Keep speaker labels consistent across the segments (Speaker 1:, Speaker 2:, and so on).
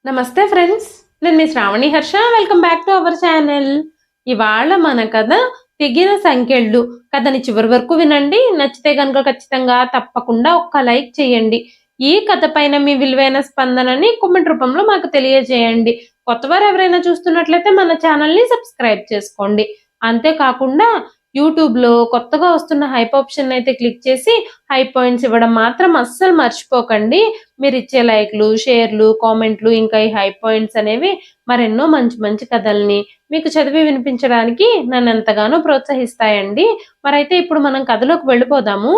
Speaker 1: నమస్తే ఫ్రెండ్స్, నేను మీ Shravani Harsha. Welcome back to our channel. ఇవాళ మన కథ తెగిన సంకెళ్ళు. కథని చివరి వరకు వినండి. నచ్చితే కనుక ఖచ్చితంగా తప్పకుండా ఒక్క లైక్ చేయండి. ఈ కథ పైన మీ విలువైన స్పందనని కామెంట్ రూపంలో మాకు తెలియజేయండి. కొత్తవారు ఎవరైనా చూస్తున్నట్లయితే మన ఛానల్ని సబ్స్క్రైబ్ చేసుకోండి. అంతేకాకుండా యూట్యూబ్లో కొత్తగా వస్తున్న హైప్ ఆప్షన్ అయితే క్లిక్ చేసి హై పాయింట్స్ ఇవ్వడం మాత్రం అస్సలు మర్చిపోకండి. మీరు ఇచ్చే లైక్లు, షేర్లు, కామెంట్లు, ఇంకా ఈ హై పాయింట్స్ అనేవి మరెన్నో మంచి మంచి కథల్ని మీకు చదివి వినిపించడానికి నన్ను ఎంతగానో ప్రోత్సహిస్తాయండి. మరైతే ఇప్పుడు మనం కథలోకి వెళ్ళిపోదాము.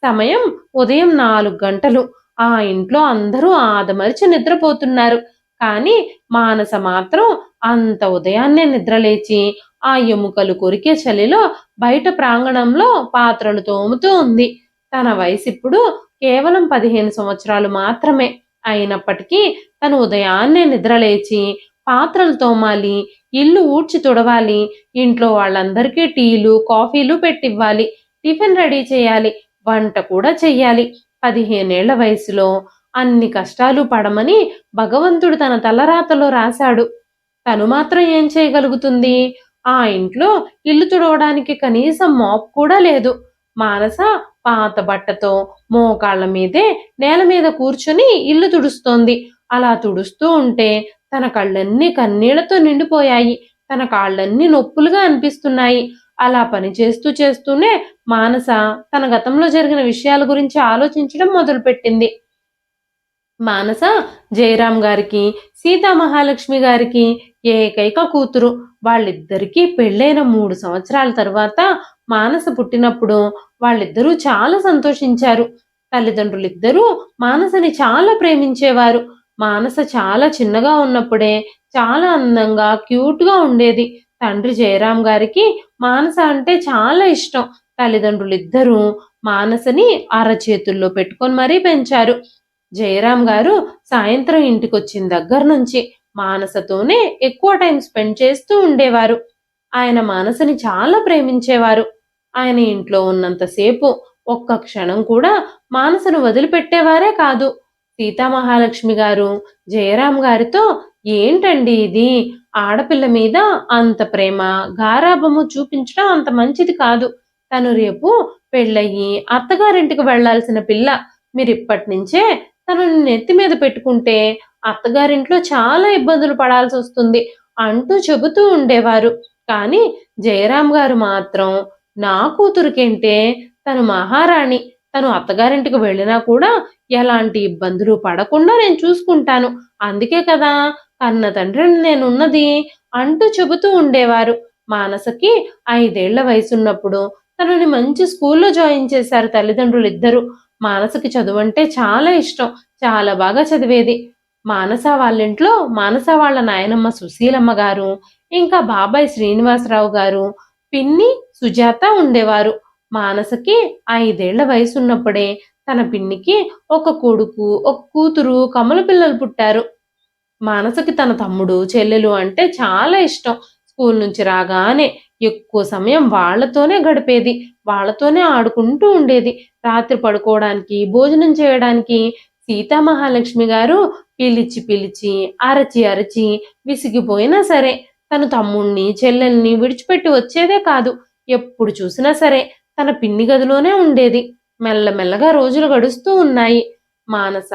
Speaker 1: సమయం ఉదయం 4 గంటలు. ఆ ఇంట్లో అందరూ ఆదమరిచి నిద్రపోతున్నారు. కానీ మానస మాత్రం అంత ఉదయాన్నే నిద్రలేచి ఆ ఎముకలు కొరికే చలిలో బయట ప్రాంగణంలో పాత్రలు తోముతూ ఉంది. తన వయసు ఇప్పుడు కేవలం 15 సంవత్సరాలు మాత్రమే. అయినప్పటికీ తను ఉదయాన్నే నిద్రలేచి పాత్రలు తోమాలి, ఇల్లు ఊడ్చి తుడవాలి, ఇంట్లో వాళ్ళందరికీ టీలు, కాఫీలు పెట్టివ్వాలి, టిఫిన్ రెడీ చేయాలి, వంట కూడా చెయ్యాలి. 15 ఏళ్ల వయసులో అన్ని కష్టాలు పడమని భగవంతుడు తన తలరాతలో రాశాడు. తను మాత్రం ఏం చేయగలుగుతుంది? ఆ ఇంట్లో ఇల్లు తుడవడానికి కనీసం మాప్ కూడా లేదు. మానస పాత బట్టతో మోకాళ్ల మీదే నేల మీద కూర్చుని ఇల్లు తుడుస్తోంది. అలా తుడుస్తూ ఉంటే తన కళ్ళన్నీ కన్నీళ్లతో నిండిపోయాయి. తన కాళ్ళన్నీ నొప్పులుగా అనిపిస్తున్నాయి. అలా పని చేస్తూ చేస్తూనే మానస తన గతంలో జరిగిన విషయాల గురించి ఆలోచించడం మొదలుపెట్టింది. మానస జయరాం గారికి, సీతా మహాలక్ష్మి గారికి ఏకైక కూతురు. వాళ్ళిద్దరికీ పెళ్ళైన 3 సంవత్సరాల తర్వాత మానస పుట్టినప్పుడు వాళ్ళిద్దరూ చాలా సంతోషించారు. తల్లిదండ్రులిద్దరూ మానసని చాలా ప్రేమించేవారు. మానస చాలా చిన్నగా ఉన్నప్పుడే చాలా అందంగా, క్యూట్గా ఉండేది. తండ్రి జయరాం గారికి మానస అంటే చాలా ఇష్టం. తల్లిదండ్రులిద్దరూ మానసని అరచేతుల్లో పెట్టుకొని మరీ పెంచారు. జయరాం గారు సాయంత్రం ఇంటికొచ్చిన దగ్గర నుంచి మానసతోనే ఎక్కువ టైం స్పెండ్ చేస్తూ ఉండేవారు. ఆయన మానసని చాలా ప్రేమించేవారు. ఆయన ఇంట్లో ఉన్నంతసేపు ఒక్క క్షణం కూడా మానసను వదిలిపెట్టేవారే కాదు. సీతామహాలక్ష్మి గారు జయరాం గారితో, ఏంటండి ఇది? ఆడపిల్ల మీద అంత ప్రేమ, గారాబము చూపించడం అంత మంచిది కాదు. తను రేపు పెళ్ళయి అత్తగారింటికి వెళ్లాల్సిన పిల్ల. మీరిప్పటి నుంచే తనని నెత్తి మీద పెట్టుకుంటే అత్తగారింట్లో చాలా ఇబ్బందులు పడాల్సి వస్తుంది అంటూ చెబుతూ ఉండేవారు. కానీ జయరాం గారు మాత్రం, నా కూతురికేంటే, తను మహారాణి, తను అత్తగారింటికి వెళ్ళినా కూడా ఎలాంటి ఇబ్బందులు పడకుండా నేను చూసుకుంటాను, అందుకే కదా కన్న తండ్రిని నేనున్నది అంటూ చెబుతూ ఉండేవారు. మానసకి 5 ఏళ్ల వయసున్నప్పుడు తనని మంచి స్కూల్లో జాయిన్ చేశారు తల్లిదండ్రులు ఇద్దరు. మానసకి చదువంటే చాలా ఇష్టం. చాలా బాగా చదివేది. మానస వాళ్ళింట్లో మానస వాళ్ళ నాయనమ్మ సుశీలమ్మ గారు, ఇంకా బాబాయ్ శ్రీనివాసరావు గారు, పిన్ని సుజాత ఉండేవారు. మానసకి 5 ఏళ్ల వయసున్నప్పుడే తన పిన్నికి ఒక కొడుకు, ఒక కూతురు, కమల పిల్లలు పుట్టారు. మానసకి తన తమ్ముడు, చెల్లెలు అంటే చాలా ఇష్టం. స్కూల్ నుంచి రాగానే ఎక్కువ సమయం వాళ్ళతోనే గడిపేది. వాళ్ళతోనే ఆడుకుంటూ ఉండేది. రాత్రి పడుకోవడానికి, భోజనం చేయడానికి సీతామహాలక్ష్మి గారు పిలిచి పిలిచి, అరచి అరచి విసిగిపోయినా సరే తను తమ్ముణ్ణి, చెల్లెల్ని విడిచిపెట్టి వచ్చేదే కాదు. ఎప్పుడు చూసినా సరే తన పిన్ని గదిలోనే ఉండేది. మెల్లమెల్లగా రోజులు గడుస్తూ ఉన్నాయి. మానస,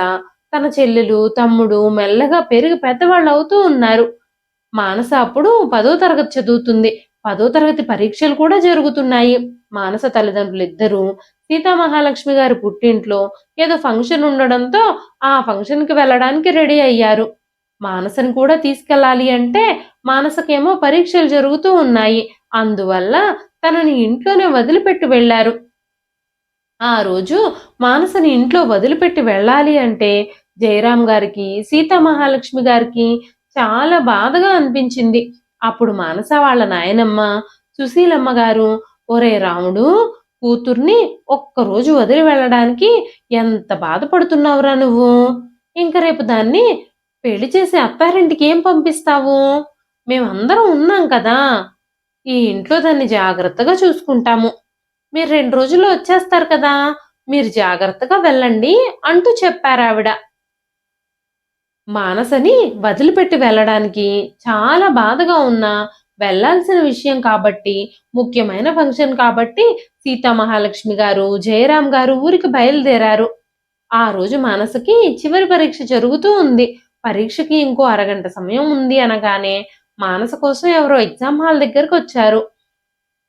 Speaker 1: తన చెల్లెలు, తమ్ముడు మెల్లగా పెరిగి పెద్దవాళ్ళవుతూ ఉన్నారు. మానస అప్పుడు 10వ తరగతి చదువుతుంది. 10వ తరగతి పరీక్షలు కూడా జరుగుతున్నాయి. మానస తల్లిదండ్రులిద్దరూ సీతామహాలక్ష్మి గారి పుట్టింట్లో ఏదో ఫంక్షన్ ఉండడంతో ఆ ఫంక్షన్‌కి వెళ్ళడానికి రెడీ అయ్యారు. మానసని కూడా తీసుకెళ్ళాలి అంటే మానసకేమో పరీక్షలు జరుగుతూ ఉన్నాయి. అందువల్ల తనని ఇంట్లోనే వదిలిపెట్టి వెళ్లారు. ఆ రోజు మానసని ఇంట్లో వదిలిపెట్టి వెళ్ళాలి అంటే జయరాం గారికి, సీతామహాలక్ష్మి గారికి చాలా బాధగా అనిపించింది. అప్పుడు మానస వాళ్ళ నాయనమ్మ సుశీలమ్మ గారు, ఒరే రాముడు, కూతుర్ని ఒక్కరోజు వదిలి వెళ్ళడానికి ఎంత బాధపడుతున్నావురా నువ్వు? ఇంక రేపు దాన్ని పెళ్లి చేసి అత్తారింటికి ఏం పంపిస్తావు? మేమందరం ఉన్నాం కదా! ఈ ఇంట్లో దాన్ని జాగ్రత్తగా చూసుకుంటాము. మీరు 2 రోజుల్లో వచ్చేస్తారు కదా! మీరు జాగ్రత్తగా వెళ్ళండి అంటూ చెప్పారావిడ. మానసని వదిలిపెట్టి వెళ్ళడానికి చాలా బాధగా ఉన్నా వెళ్ళాల్సిన విషయం కాబట్టి, ముఖ్యమైన ఫంక్షన్ కాబట్టి సీతామహాలక్ష్మి గారు, జయరాం గారు ఊరికి బయలుదేరారు. ఆ రోజు మానసకి చివరి పరీక్ష జరుగుతూ ఉంది. పరీక్షకి ఇంకో అరగంట సమయం ఉంది అనగానే మానస కోసం ఎవరో ఎగ్జామ్ హాల్ దగ్గరకొచ్చారు.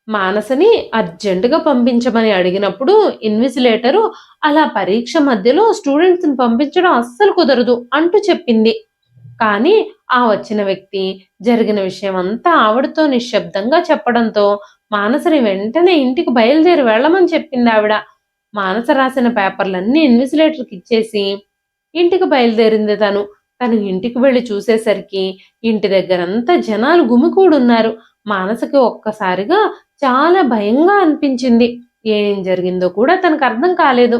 Speaker 1: మానసని అర్జెంటుగా పంపించమని అడిగినప్పుడు ఇన్విజిలేటరు అలా పరీక్ష మధ్యలో స్టూడెంట్స్‌ని పంపించడం అస్సలు కుదరదు అంటూ చెప్పింది. కానీ ఆ వచ్చిన వ్యక్తి జరిగిన విషయమంతా ఆవిడతో నిశ్శబ్దంగా చెప్పడంతో మానసని వెంటనే ఇంటికి బయలుదేరి వెళ్ళమని చెప్పిందావిడ. మానస రాసిన పేపర్‌లన్నీ ఇన్విజిలేటర్‌కిచ్చేసి ఇంటికి బయలుదేరింది తను. తను ఇంటికి వెళ్లి చూసేసరికి ఇంటి దగ్గరంతా జనాలు గుమికూడున్నారు. మానసకి ఒక్కసారిగా చాలా భయంగా అనిపించింది. ఏం జరిగిందో కూడా తనకర్థం కాలేదు.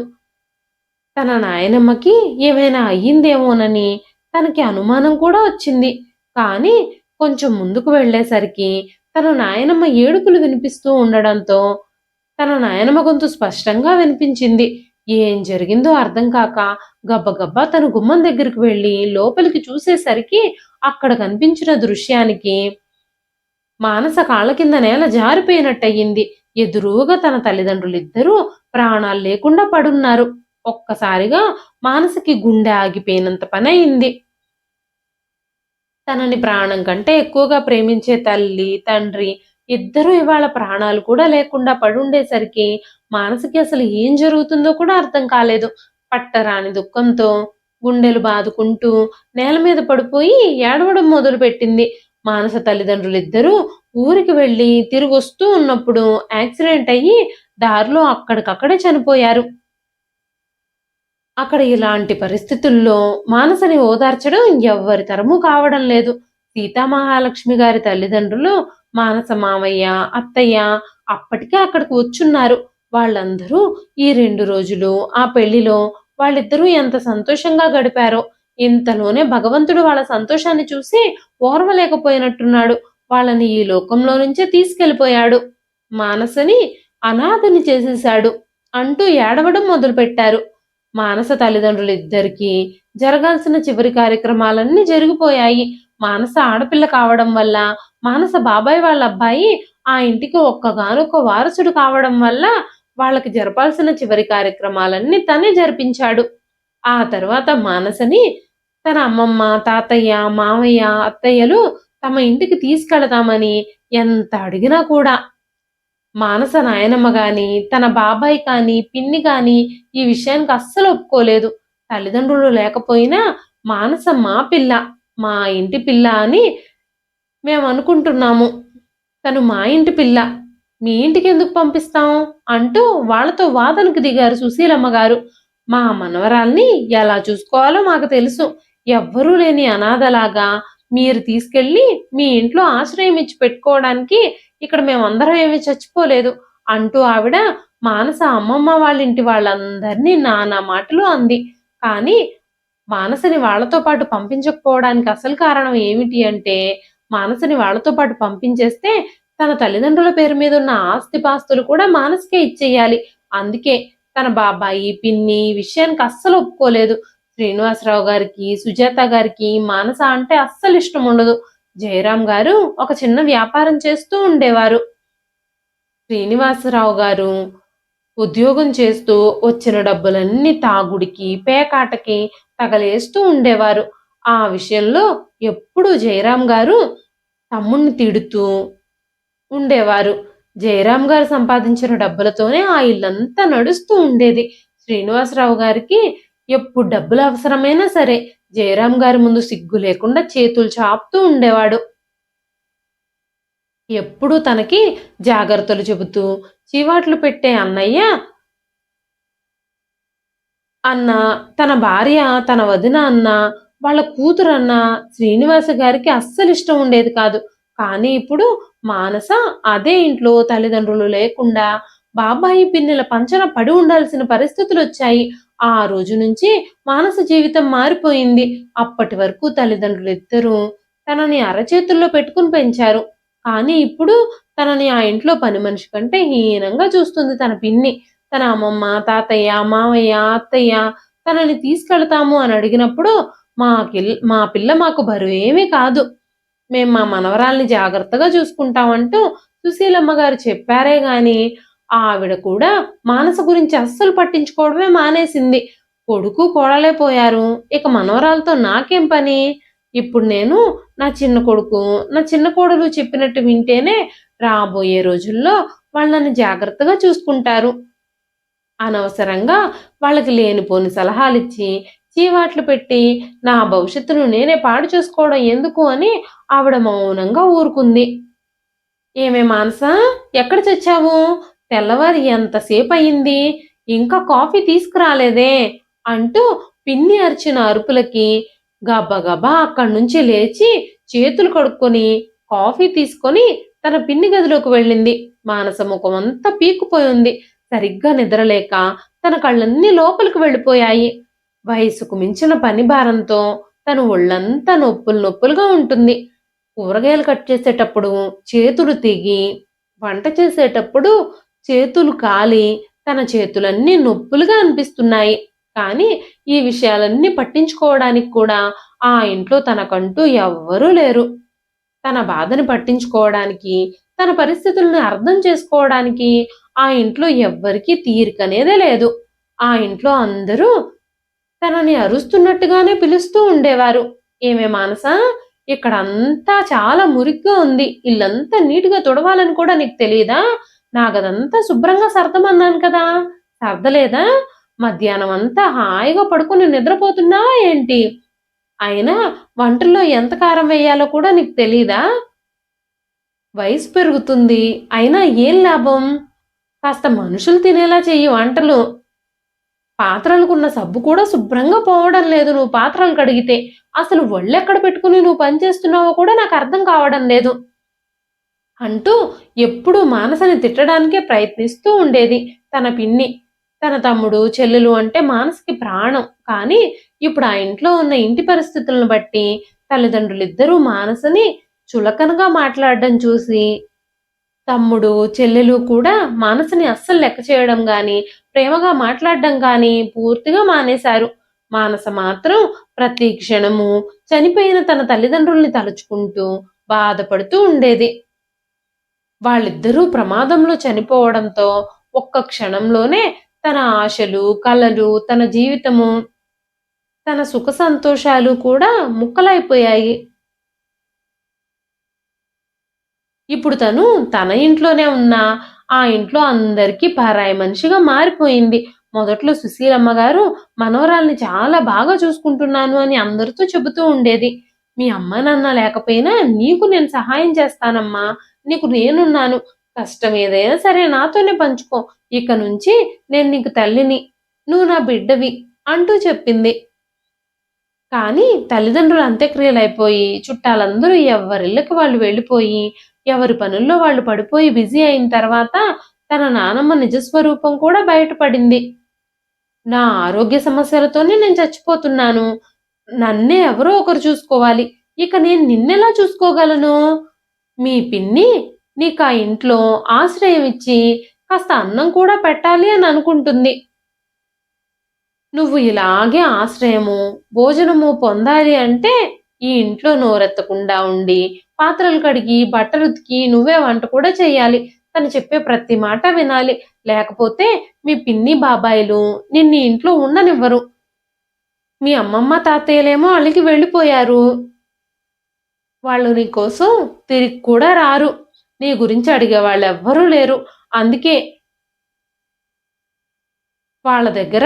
Speaker 1: తన నాయనమ్మకి ఏమైనా అయ్యిందేమోనని తనకి అనుమానం కూడా వచ్చింది. కానీ కొంచెం ముందుకు వెళ్ళేసరికి తన నాయనమ్మ ఏడుపులు వినిపిస్తూ ఉండడంతో తన నాయనమ్మ గొంతు స్పష్టంగా వినిపించింది. ఏం జరిగిందో అర్థం కాక గబగబా తను గుమ్మం దగ్గరికి వెళ్లి లోపలికి చూసేసరికి అక్కడ కనిపించిన దృశ్యానికి మానస కాళ్ళ కింద నేల జారిపోయినట్టయింది. ఎదురుగా తన తల్లిదండ్రులిద్దరూ ప్రాణాలు లేకుండా పడున్నారు. ఒక్కసారిగా మానసకి గుండె ఆగిపోయినంత పనయింది. తనని ప్రాణం కంటే ఎక్కువగా ప్రేమించే తల్లి, తండ్రి ఇద్దరూ ఇవాళ ప్రాణాలు కూడా లేకుండా పడుండేసరికి మానసకి అసలు ఏం జరుగుతుందో కూడా అర్థం కాలేదు. పట్టరాని దుఃఖంతో గుండెలు బాదుకుంటూ నేల మీద పడిపోయి ఏడవడం మొదలుపెట్టింది. మానస తల్లిదండ్రులిద్దరూ ఊరికి వెళ్లి తిరిగొస్తూ ఉన్నప్పుడు యాక్సిడెంట్ అయ్యి దారిలో అక్కడికక్కడే చనిపోయారు. అక్కడ ఇలాంటి పరిస్థితుల్లో మానసని ఓదార్చడం ఎవ్వరి తరమూ కావడం లేదు. సీతామహాలక్ష్మి గారి తల్లిదండ్రులు, మానస మామయ్య, అత్తయ్య అప్పటికే అక్కడికి వచ్చున్నారు. వాళ్ళందరూ ఈ 2 రోజులు ఆ పెళ్లిలో వాళ్ళిద్దరూ ఎంత సంతోషంగా గడిపారో. ఇంతలోనే భగవంతుడు వాళ్ళ సంతోషాన్ని చూసి ఓర్వలేకపోయినట్టున్నాడు. వాళ్ళని ఈ లోకంలో నుంచే తీసుకెళ్ళిపోయాడు. మానసని అనాథని చేసేశాడు అంటూ ఏడవడం మొదలుపెట్టారు. మానస తల్లిదండ్రులిద్దరికీ జరగాల్సిన చివరి కార్యక్రమాలన్నీ జరిగిపోయాయి. మానస ఆడపిల్ల కావడం వల్ల, మానస బాబాయ్ వాళ్ళ అబ్బాయి ఆ ఇంటికి ఒక్కగానొక్క వారసుడు కావడం వల్ల వాళ్ళకి జరపాల్సిన చివరి కార్యక్రమాలన్నీ తనే జరిపించాడు. ఆ తర్వాత మానసని తన అమ్మమ్మ, తాతయ్య, మామయ్య, అత్తయ్యలు తమ ఇంటికి తీసుకెళతామని ఎంత అడిగినా కూడా మానస నాయనమ్మ గాని, తన బాబాయ్ కానీ, పిన్ని కానీ ఈ విషయానికి అస్సలు ఒప్పుకోలేదు. తల్లిదండ్రులు లేకపోయినా మానస మా పిల్ల, మా ఇంటి పిల్ల అని మేమనుకుంటున్నాము. తను మా ఇంటి పిల్ల. మీ ఇంటికెందుకు పంపిస్తాం? అంటూ వాళ్ళతో వాదనకు దిగారు సుశీలమ్మ గారు. మా మనవరాల్ని ఎలా చూసుకోవాలో మాకు తెలుసు. ఎవ్వరూ లేని అనాథలాగా మీరు తీసుకెళ్ళి మీ ఇంట్లో ఆశ్రయం ఇచ్చి పెట్టుకోవడానికి ఇక్కడ మేమందరం ఏమీ చచ్చిపోలేదు అంటూ ఆవిడ మానస అమ్మమ్మ వాళ్ళింటి వాళ్ళందరినీ నానా మాటలు అంది. కానీ మానసని వాళ్ళతో పాటు పంపించకపోవడానికి అసలు కారణం ఏమిటి అంటే, మానసని వాళ్ళతో పాటు పంపించేస్తే తన తల్లిదండ్రుల పేరు మీద ఉన్న ఆస్తిపాస్తులు కూడా మానసకే ఇచ్చేయాలి. అందుకే తన బాబాయి, పిన్ని ఈ విషయానికి అస్సలు ఒప్పుకోలేదు. శ్రీనివాసరావు గారికి, సుజాత గారికి మానస అంటే అస్సలు ఇష్టం ఉండదు. జయరాం గారు ఒక చిన్న వ్యాపారం చేస్తూ ఉండేవారు. శ్రీనివాసరావు గారు ఉద్యోగం చేస్తూ వచ్చిన డబ్బులన్నీ తాగుడికి, పేకాటకి తగలేస్తూ ఉండేవారు. ఆ విషయంలో ఎప్పుడూ జయరాం గారు తమ్ముణ్ణి తిడుతూ ఉండేవారు. జయరాం గారు సంపాదించిన డబ్బులతోనే ఆ ఇల్లంతా నడుస్తూ ఉండేది. శ్రీనివాసరావు గారికి ఎప్పుడు డబ్బులు అవసరమైనా సరే జయరాం గారి ముందు సిగ్గు లేకుండా చేతులు చాపుతూ ఉండేవాడు. ఎప్పుడూ తనకి జాగ్రత్తలు చెబుతూ చీవాట్లు పెట్టే అన్నయ్య అన్న, తన భార్య, తన వదిన అన్న, వాళ్ళ కూతురన్న శ్రీనివాస గారికి అస్సలిష్టం ఉండేది కాదు. కానీ ఇప్పుడు మానస అదే ఇంట్లో తల్లిదండ్రులు లేకుండా బాబాయి, పిన్నిల పంచన పడి ఉండాల్సిన పరిస్థితులొచ్చాయి. ఆ రోజు నుంచి మానస జీవితం మారిపోయింది. అప్పటి వరకు తల్లిదండ్రులిద్దరూ తనని అరచేతుల్లో పెట్టుకుని పెంచారు. కానీ ఇప్పుడు తనని ఆ ఇంట్లో పని మనిషి కంటే హీనంగా చూస్తుంది తన పిన్ని. తన అమ్మమ్మ, తాతయ్య, మామయ్య, అత్తయ్య తనని తీసుకెళతాము అని అడిగినప్పుడు మా పిల్ల మాకు బరువేమీ కాదు. మేం మా మనవరాల్ని జాగ్రత్తగా చూసుకుంటామంటూ సుశీలమ్మ గారు చెప్పారే గాని ఆవిడ కూడా మానస గురించి అస్సలు పట్టించుకోవడమే మానేసింది. కొడుకు కోడలే పోయారు. ఇక మనవరాలతో నాకేం పని? ఇప్పుడు నేను నా చిన్న కొడుకు, నా చిన్న కోడలు చెప్పినట్టు వింటేనే రాబోయే రోజుల్లో వాళ్ళు నన్ను జాగ్రత్తగా చూసుకుంటారు. అనవసరంగా వాళ్ళకి లేనిపోని సలహాలిచ్చి, చీవాట్లు పెట్టి, నా భవిష్యత్తును నేనే పాడు చేసుకోవడం ఎందుకు అని ఆవిడ మౌనంగా ఊరుకుంది. ఏమే మానసా, ఎక్కడ చచ్చావు? తెల్లవారి ఎంతసేపయింది? ఇంకా కాఫీ తీసుకురాలేదే? అంటూ పిన్ని అరిచిన అరుపులకి గబగబా అక్కడ్నుంచి లేచి చేతులు కడుక్కొని కాఫీ తీసుకొని తన పిన్ని గదిలోకి వెళ్ళింది. మానస ముఖమంతా పీక్కుపోయుంది. సరిగ్గా నిద్రలేక తన కళ్ళన్నీ లోపలికి వెళ్ళిపోయాయి. వయసుకు మించిన పని భారంతో తన ఒళ్ళంతా నొప్పులు నొప్పులుగా ఉంటుంది. కూరగాయలు కట్ చేసేటప్పుడు చేతులు తెగి, వంట చేసేటప్పుడు చేతులు కాలి, తన చేతులన్నీ నొప్పులుగా అనిపిస్తున్నాయి. కానీ ఈ విషయాలన్నీ పట్టించుకోవడానికి కూడా ఆ ఇంట్లో తనకంటూ ఎవ్వరూ లేరు. తన బాధని పట్టించుకోవడానికి, తన పరిస్థితుల్ని అర్థం చేసుకోవడానికి ఆ ఇంట్లో ఎవ్వరికీ తీరికనేదే లేదు. ఆ ఇంట్లో అందరూ తనని అరుస్తున్నట్టుగానే పిలుస్తూ ఉండేవారు. "ఏమే మానసా, ఇక్కడంతా చాలా మురికిగా ఉంది. ఇల్లంతా నీట్‌గా తుడవాలని కూడా నీకు తెలీదా? నా గదంతా శుభ్రంగా సర్దమన్నాను కదా! సర్దలేదా? మధ్యాహ్నమంతా హాయిగా పడుకొని నిద్రపోతున్నావా ఏంటి? అయినా వంటల్లో ఎంత కారం వెయ్యాలో కూడా నీకు తెలీదా? వయసు పెరుగుతుంది. అయినా ఏం లాభం? కాస్త మనుషులు తినేలా చెయ్యి వంటలు. పాత్రలకున్న సబ్బు కూడా శుభ్రంగా పోవడం లేదు నువ్వు పాత్రలు కడిగితే. అసలు ఒళ్ళెక్కడ పెట్టుకుని నువ్వు పని చేస్తున్నావో కూడా నాకర్థం కావడం లేదు" అంటూ ఎప్పుడూ మానసని తిట్టడానికే ప్రయత్నిస్తూ ఉండేది తన పిన్ని. తన తమ్ముడు, చెల్లెలు అంటే మానసకి ప్రాణం. కానీ ఇప్పుడు ఆ ఇంట్లో ఉన్న ఇంటి పరిస్థితులను బట్టి తల్లిదండ్రులిద్దరూ మానసని చులకనగా మాట్లాడడం చూసి తమ్ముడు, చెల్లెలు కూడా మానసని అస్సలు లెక్క చేయడం గాని, ప్రేమగా మాట్లాడడం గాని పూర్తిగా మానేశారు. మానస మాత్రం ప్రతి క్షణము చనిపోయిన తన తల్లిదండ్రుల్ని తలుచుకుంటూ బాధపడుతూ ఉండేది. వాళ్ళిద్దరూ ప్రమాదంలో చనిపోవడంతో ఒక్క క్షణంలోనే తన ఆశలు, కలలు, తన జీవితము, తన సుఖ సంతోషాలు కూడా ముక్కలైపోయాయి. ఇప్పుడు తను తన ఇంట్లోనే ఉన్నా, ఆ ఇంట్లో అందరికీ పరాయి మనిషిగా మారిపోయింది. మొదట్లో సుశీలమ్మ గారు మనవరాల్ని చాలా బాగా చూసుకుంటున్నాను అని అందరితో చెబుతూ ఉండేది. "మీ అమ్మ, నాన్న లేకపోయినా నీకు నేను సహాయం చేస్తానమ్మా. నీకు నేనున్నాను. కష్టం ఏదైనా సరే నాతోనే పంచుకో. ఇక నుంచి నేను నీకు తల్లిని. నువ్వు నా బిడ్డవి" అంటూ చెప్పింది. కానీ తల్లిదండ్రులు అంత్యక్రియలయిపోయి, చుట్టాలందరూ ఎవ్వరిళ్ళకి వాళ్ళు వెళ్ళిపోయి, ఎవరి పనుల్లో వాళ్ళు పడిపోయి బిజీ అయిన తర్వాత తన నానమ్మ నిజస్వరూపం కూడా బయటపడింది. "నా ఆరోగ్య సమస్యలతోనే నేను చచ్చిపోతున్నాను. నన్నే ఎవరో ఒకరు చూసుకోవాలి. ఇక నేను నిన్నెలా చూసుకోగలను? మీ పిన్ని నీకా ఇంట్లో ఆశ్రయం ఇచ్చి కాస్త అన్నం కూడా పెట్టాలి అని అనుకుంటుంది. నువ్వు ఇలాగే ఆశ్రయము, భోజనము పొందాలి అంటే ఈ ఇంట్లో నోరెత్తకుండా ఉండి, పాత్రలు కడిగి, బట్టలుతికి, నువ్వే వంట కూడా చెయ్యాలి. తను చెప్పే ప్రతి మాట వినాలి. లేకపోతే మీ పిన్ని, బాబాయిలు నిన్ను ఈ ఇంట్లో ఉండనివ్వరు. మీ అమ్మమ్మ, తాతయ్యలేమో అలిగి వెళ్ళిపోయారు. వాళ్ళు నీకోసం తిరిగి కూడా రారు. నీ గురించి అడిగేవాళ్ళెవ్వరూ లేరు. అందుకే వాళ్ళ దగ్గర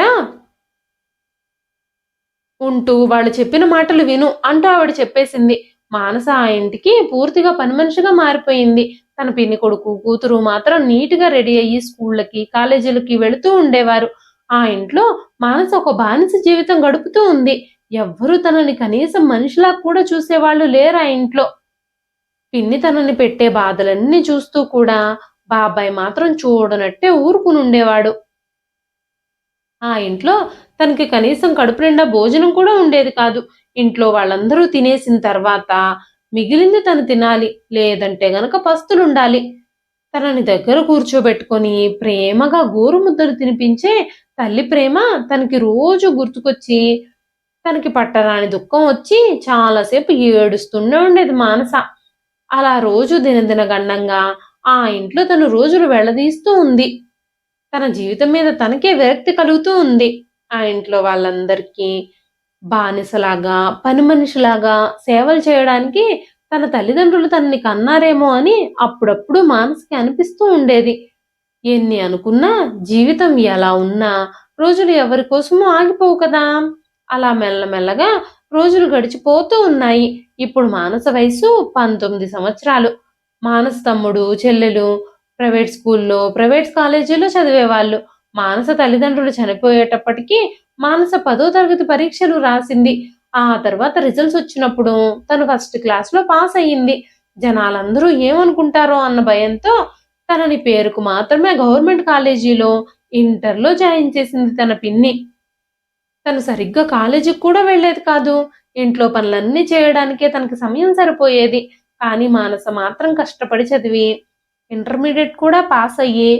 Speaker 1: ఉంటూ వాళ్ళు చెప్పిన మాటలు విను" అంటూ ఆవిడ చెప్పేసింది. మానస ఆ ఇంటికి పూర్తిగా పని మనిషిగా మారిపోయింది. తన పిన్ని కొడుకు, కూతురు మాత్రం నీట్‌గా రెడీ అయ్యి స్కూళ్ళకి, కాలేజీలకి వెళుతూ ఉండేవారు. ఆ ఇంట్లో మానస ఒక బానిస జీవితం గడుపుతూ ఉంది. ఎవ్వరూ తనని కనీసం మనిషిలా కూడా చూసేవాళ్ళు లేరు ఆ ఇంట్లో. పిన్ని తనని పెట్టే బాధలన్నీ చూస్తూ కూడా బాబాయ్ మాత్రం చూడనట్టే ఊరుకునుండేవాడు. ఆ ఇంట్లో తనకి కనీసం కడుపు నిండా భోజనం కూడా ఉండేది కాదు. ఇంట్లో వాళ్ళందరూ తినేసిన తర్వాత మిగిలింది తను తినాలి. లేదంటే గనక పస్తులుండాలి. తనని దగ్గర కూర్చోబెట్టుకొని ప్రేమగా గోరుముద్దలు తినిపించే తల్లి ప్రేమ తనకి రోజు గుర్తుకొచ్చి తనకి పట్టరాని దుఃఖం వచ్చి చాలాసేపు ఏడుస్తూనే ఉండేది మానస. అలా రోజు దినదిన గండంగా ఆ ఇంట్లో తను రోజులు వెళ్లదీస్తూ ఉంది. తన జీవితం మీద తనకే విరక్తి కలుగుతూ ఉంది. ఆ ఇంట్లో వాళ్ళందరికీ బానిసలాగా, పని మనిషిలాగా సేవలు చేయడానికి తన తల్లిదండ్రులు తనని కన్నారేమో అని అప్పుడప్పుడు మానసకి అనిపిస్తూ ఉండేది. ఎన్ని అనుకున్నా జీవితం ఎలా ఉన్నా రోజులు ఎవరి కోసమూ ఆగిపోవు కదా! అలా మెల్లమెల్లగా రోజులు గడిచిపోతూ ఉన్నాయి. ఇప్పుడు మానస వయసు 19 సంవత్సరాలు. మానస తమ్ముడు, చెల్లెలు ప్రైవేట్ స్కూల్లో, ప్రైవేట్ కాలేజీలో చదివేవాళ్ళు. మానస తల్లిదండ్రులు చనిపోయేటప్పటికి మానస 10వ తరగతి పరీక్షలు రాసింది. ఆ తర్వాత రిజల్ట్స్ వచ్చినప్పుడు తను ఫస్ట్ క్లాస్‌లో పాస్ అయ్యింది. జనాలందరూ ఏమనుకుంటారో అన్న భయంతో తనని పేరుకు మాత్రమే గవర్నమెంట్ కాలేజీలో ఇంటర్‌లో జాయిన్ చేసింది తన పిన్ని. తను సరిగ్గా కాలేజీకి కూడా వెళ్ళేది కాదు. ఇంట్లో పనులన్నీ చేయడానికే తనకి సమయం సరిపోయేది. కానీ మానస మాత్రం కష్టపడి చదివి ఇంటర్మీడియేట్ కూడా పాస్ అయ్యి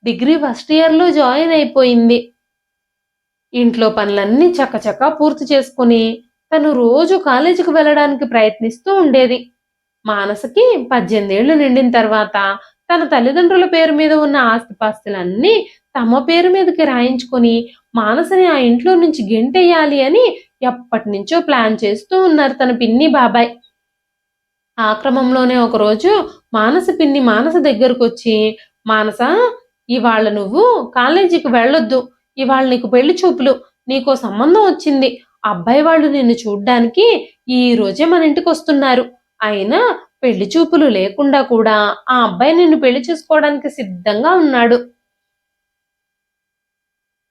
Speaker 1: డిగ్రీ ఫస్ట్ ఇయర్‌లో జాయిన్ అయిపోయింది. ఇంట్లో పనులన్నీ చకచకా పూర్తి చేసుకొని తను రోజు కాలేజీకి వెళ్ళడానికి ప్రయత్నిస్తూ ఉండేది. మానసకి 18 ఏళ్లు నిండిన తర్వాత తన తల్లిదండ్రుల పేరు మీద ఉన్న ఆస్తిపాస్తులన్నీ తమ పేరు మీదకి రాయించుకొని మానసని ఆ ఇంట్లో నుంచి గెంటెయ్యాలి అని ఎప్పటినుంచో ప్లాన్ చేస్తూ ఉన్నారు తన పిన్ని, బాబాయ్. ఆ క్రమంలోనే ఒకరోజు మానస పిన్ని మానస దగ్గరకొచ్చి, "మానస, ఇవాళ నువ్వు కాలేజీకి వెళ్ళొద్దు. ఇవాళ నీకు పెళ్లి చూపులు. నీకో సంబంధం వచ్చింది. అబ్బాయి వాళ్ళు నిన్ను చూడ్డానికి ఈ రోజే మన ఇంటికొస్తున్నారు. అయినా పెళ్లి చూపులు లేకుండా కూడా ఆ అబ్బాయి నిన్ను పెళ్లి చేసుకోవడానికి సిద్ధంగా ఉన్నాడు.